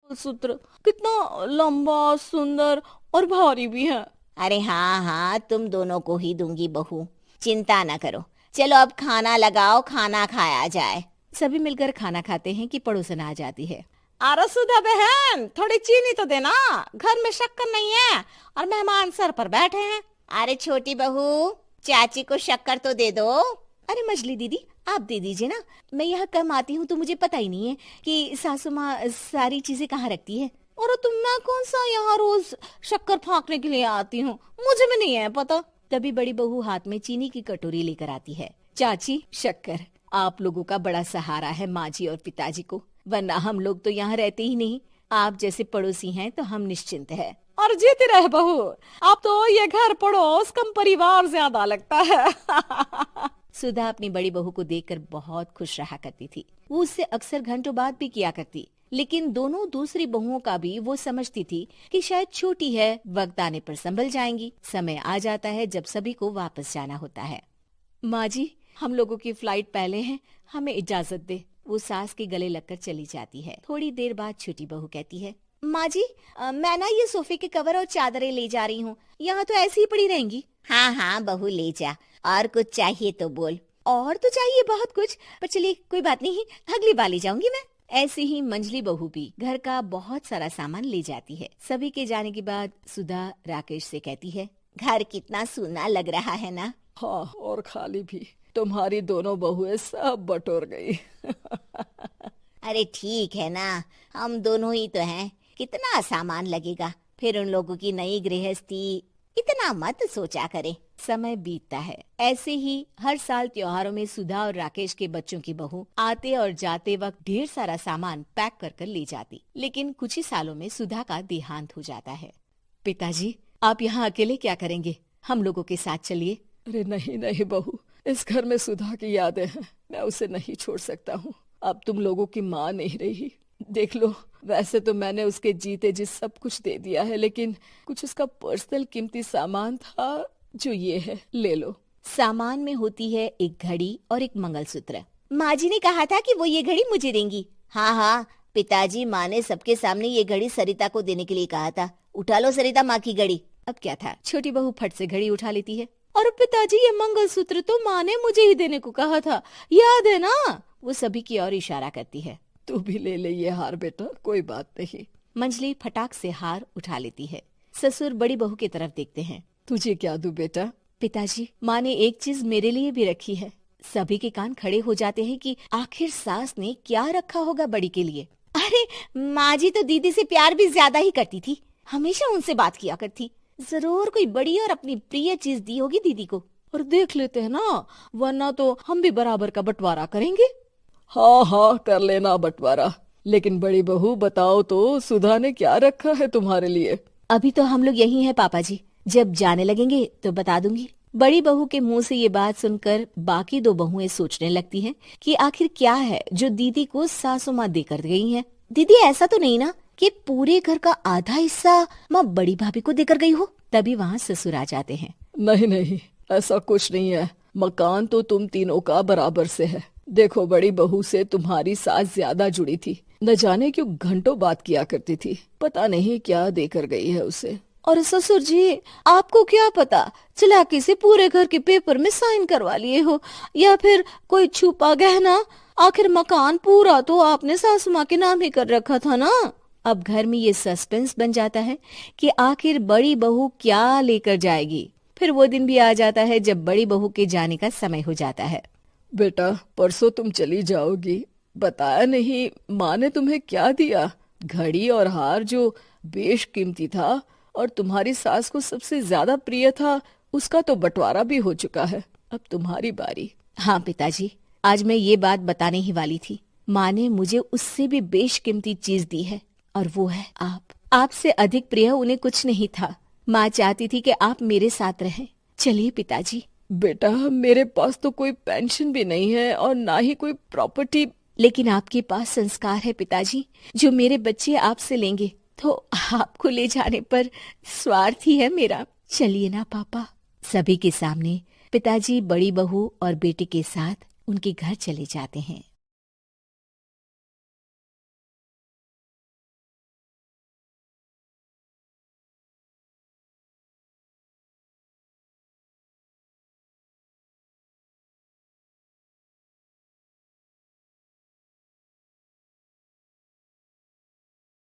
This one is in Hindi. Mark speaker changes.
Speaker 1: सूत्र कितना लंबा, सुंदर और भारी भी है।
Speaker 2: अरे हाँ हाँ, तुम दोनों को ही दूंगी बहू, चिंता ना करो। चलो अब खाना लगाओ, खाना खाया जाए।
Speaker 1: सभी मिलकर खाना खाते हैं कि पड़ोसन आ जाती है।
Speaker 2: अरे सुधा बहन, थोड़ी चीनी तो देना, घर में शक्कर नहीं है और मेहमान सर पर बैठे हैं। अरे छोटी बहू, चाची को शक्कर तो दे दो।
Speaker 1: अरे मछली दीदी, आप दे दीजिए ना, मैं यहाँ कम आती हूँ तो मुझे पता ही नहीं है कि सासू माँ सारी चीजें कहाँ रखती है।
Speaker 2: और तुम, मैं कौन सा यहाँ रोज शक्कर फाँकने के लिए आती हूँ, मुझे भी नहीं है पता।
Speaker 1: तभी बड़ी बहू हाथ में चीनी की कटोरी लेकर आती है। चाची, शक्कर आप लोगों का बड़ा सहारा है माँ जी और पिताजी को, वरना हम लोग तो यहाँ रहते ही नहीं। आप जैसे पड़ोसी हैं तो हम निश्चिंत है।
Speaker 2: और जीती रहे बहू, अब तो ये घर पड़ोस कम परिवार ज्यादा लगता है।
Speaker 1: सुधा अपनी बड़ी बहू को देखकर बहुत खुश रहा करती थी। वो उससे अक्सर घंटों बात भी किया करती, लेकिन दोनों दूसरी बहुओं का भी वो समझती थी कि शायद छोटी है, वक्त आने पर संभल जाएंगी। समय आ जाता है जब सभी को वापस जाना होता है। माँ जी, हम लोगों की फ्लाइट पहले है, हमें इजाजत दे। वो सास के गले लगकर चली जाती है। थोड़ी देर बाद छोटी बहू कहती है, माँ जी, मैं ना ये सोफे के कवर और चादरें ले जा रही हूँ, यहाँ तो ऐसी ही पड़ी रहेंगी।
Speaker 2: हाँ हाँ बहू, ले जा, और कुछ चाहिए तो बोल।
Speaker 1: और तो चाहिए बहुत कुछ, पर चलिए कोई बात नहीं, अगली बार ले जाऊंगी मैं। ऐसे ही मंजली बहू भी घर का बहुत सारा सामान ले जाती है। सभी के जाने के बाद सुधा राकेश से कहती है,
Speaker 2: घर कितना सूना लग रहा है ना।
Speaker 3: हाँ, और खाली भी। तुम्हारी दोनों बहुएं सब बटोर गई।
Speaker 2: अरे ठीक है ना, हम दोनों ही तो हैं, कितना सामान लगेगा, फिर उन लोगों की नई गृहस्थी, इतना मत सोचा करे।
Speaker 1: समय बीतता है। ऐसे ही हर साल त्योहारों में सुधा और राकेश के बच्चों की बहू आते और जाते वक्त ढेर सारा सामान पैक कर कर ले जाती। लेकिन कुछ ही सालों में सुधा का देहांत हो जाता है। पिताजी, आप यहाँ अकेले क्या करेंगे, हम लोगों के साथ चलिए।
Speaker 3: अरे नहीं नहीं बहू, इस घर में सुधा की यादें हैं, मैं उसे नहीं छोड़ सकता हूँ। अब तुम लोगों की माँ नहीं रही। देख लो, वैसे तो मैंने उसके जीते जी सब कुछ दे दिया है, लेकिन कुछ उसका पर्सनल कीमती सामान था जो ये है, ले लो।
Speaker 1: सामान में होती है एक घड़ी और एक मंगलसूत्र। माँ जी ने कहा था कि वो ये घड़ी मुझे देंगी।
Speaker 2: हाँ हाँ पिताजी, माँ ने सबके सामने ये घड़ी सरिता को देने के लिए कहा था। उठा लो सरिता माँ की घड़ी।
Speaker 1: अब क्या था, छोटी बहू फट से घड़ी उठा लेती है। और पिताजी, ये मंगलसूत्र तो माँ ने मुझे ही देने को कहा था, याद है ना। वो सभी की ओर इशारा करती है।
Speaker 3: तू भी ले ले ये हार बेटा, कोई बात नहीं।
Speaker 1: मंजली फटाक से हार उठा लेती है। ससुर बड़ी बहू की तरफ देखते हैं।
Speaker 3: तुझे क्या दूं बेटा?
Speaker 1: पिताजी, माँ ने एक चीज मेरे लिए भी रखी है। सभी के कान खड़े हो जाते हैं कि आखिर सास ने क्या रखा होगा बड़ी के लिए।
Speaker 2: अरे माँ जी तो दीदी से प्यार भी ज्यादा ही करती थी, हमेशा उनसे बात किया करती। जरूर कोई बड़ी और अपनी प्रिय चीज दी होगी दीदी को।
Speaker 1: और देख लेते हैं ना, वरना तो हम भी बराबर का बंटवारा करेंगे।
Speaker 3: हाँ हाँ, कर लेना बंटवारा। लेकिन बड़ी बहू बताओ तो, सुधा ने क्या रखा है तुम्हारे लिए?
Speaker 1: अभी तो हम लोग यही हैं पापा जी, जब जाने लगेंगे तो बता दूंगी। बड़ी बहू के मुंह से ये बात सुनकर बाकी दो बहुएं सोचने लगती हैं कि आखिर क्या है जो दीदी को सासू माँ देकर गई हैं। दीदी, ऐसा तो नहीं ना कि पूरे घर का आधा हिस्सा माँ बड़ी भाभी को देकर गई हो। तभी वहाँ ससुर आ जाते हैं।
Speaker 3: नहीं नहीं, ऐसा कुछ नहीं है। मकान तो तुम तीनों का बराबर से है। देखो, बड़ी बहू से तुम्हारी सास ज्यादा जुड़ी थी, न जाने क्यों घंटों बात किया करती थी। पता नहीं क्या देकर गई है उसे।
Speaker 1: और ससुर जी, आपको क्या पता, चालाकी से पूरे घर के पेपर में साइन करवा लिए हो, या फिर कोई छुपा गहना। आखिर मकान पूरा तो आपने सासू माँ के नाम ही कर रखा था ना। अब घर में ये सस्पेंस बन जाता है कि आखिर बड़ी बहू क्या लेकर जाएगी। फिर वो दिन भी आ जाता है जब बड़ी बहू के जाने का समय हो जाता है।
Speaker 3: बेटा, परसों तुम चली जाओगी, बताया नहीं माँ ने तुम्हें क्या दिया? घड़ी और हार जो बेशकीमती था और तुम्हारी सास को सबसे ज्यादा प्रिय था, उसका तो बंटवारा भी हो चुका है। अब तुम्हारी बारी।
Speaker 1: हाँ पिताजी, आज मैं ये बात बताने ही वाली थी। माँ ने मुझे उससे भी बेशकीमती चीज दी है, और वो है आप। आपसे अधिक प्रिय उन्हें कुछ नहीं था। माँ चाहती थी कि आप मेरे साथ रहें। चलिए पिताजी।
Speaker 3: बेटा, मेरे पास तो कोई पेंशन भी नहीं है और ना ही कोई प्रॉपर्टी।
Speaker 1: लेकिन आपके पास संस्कार है पिताजी, जो मेरे बच्चे आपसे लेंगे, तो आपको ले जाने पर स्वार्थ ही है मेरा। चलिए ना पापा। सभी के सामने पिताजी बड़ी बहू और बेटे के साथ उनके घर चले जाते हैं।